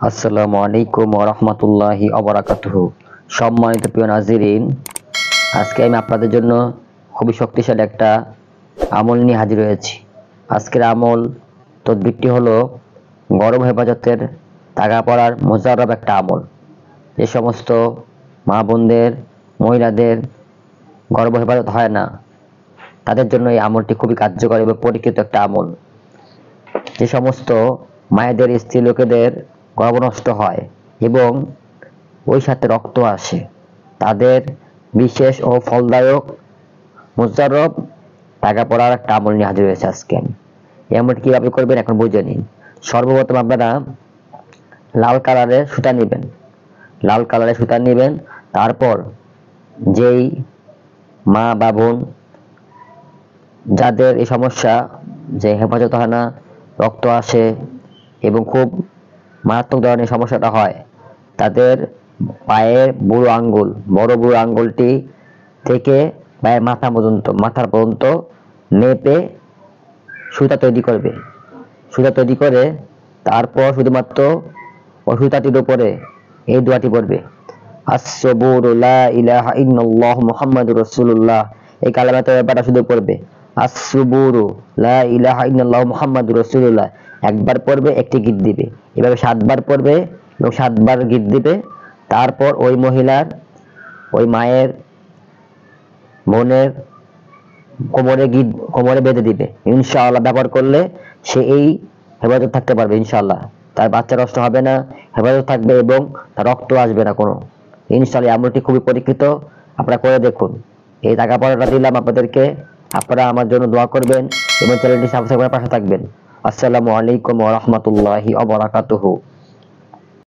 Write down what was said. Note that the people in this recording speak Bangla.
আসসালামু আলাইকুম ওয়া রাহমাতুল্লাহি ওয়া বারাকাতুহু। সম্মানিত প্রিয় নাজিরিন, আজকে আমি আপনাদের জন্য খুবই শক্তিশালী একটা আমল নিয়ে হাজির হয়েছি। আজকের আমল তদবিরটি হলো গর্ভ হেফাজতের টাকা পড়ার মোজাররব একটা আমল। যে সমস্ত মা বোনদের, মহিলাদের গর্ভ হেফাজত হয় না, তাদের জন্য এই আমলটি খুবই কার্যকর এবং পরীক্ষিত একটা আমল। যে সমস্ত মায়েদের, স্ত্রী লোকেদের গর্ভ নষ্ট হয় এবং ওই সাথে রক্ত আসে, তাদের বিশেষ ও ফলদায়ক মুজাররব টাকা পড়ার একটা আমল নিয়ে হাজির হয়েছে আজকে আমি। এই আমলটি কিভাবে করবেন এখন বুঝে নিন। সর্বপ্রথম আপনারা লাল কালারের সুতা নেবেন। লাল কালারের সুতা নেবেন। তারপর যেই মা বা বোন যাদের এই সমস্যা, যে হেফাজত হয় না, রক্ত আসে এবং খুব মারাত্মক ধরনের সমস্যাটা হয়, তাদের পায়ের বুড়ো আঙ্গুল, বড় বুড়ো আঙ্গুলটি থেকে পায়ের মাথার পর্যন্ত মেপে সুতা তৈরি করবে। সুতা তৈরি করে তারপর শুধুমাত্র ওই সুতাটির উপরে এই দোয়াটি পড়বে, আস-সবুরু লা ইলাহা ইল্লাল্লাহ মুহাম্মাদুর রাসূলুল্লাহ। এই কালেমাটা ব্যাপারটা শুধু পড়বে, আস-সবুরু লা ইলাহা ইল্লাল্লাহ মুহাম্মাদুর রাসূলুল্লাহ। একবার পড়বে, একটি গীত দিবে। এভাবে 7 বার পড়বে এবং 7 বার গীত দিবে। তারপর ওই মহিলার, ওই মায়ের, বোনের কোমরে বেঁধে দিবে। ইনশাআল্লাহ ব্যবহার করলে সে এই হেফাজত থাকতে পারবে। ইনশাআল্লাহ তার বাচ্চা নষ্ট হবে না, হেফাজত থাকবে এবং তার রক্ত আসবে না কোনো। ইনশাআল্লাহ আমলটি খুবই পরীক্ষিত, আপনারা করে দেখুন। এই টাকা পড়াটা দিলাম আপনাদেরকে, আপনারা আমার জন্য দোয়া করবেন এবং চ্যানেলটি সাবস্ক্রাইব করে পাশে থাকবেন। আসসালামু আলাইকুম ওয়া রাহমাতুল্লাহি ওয়া বারাকাতুহু।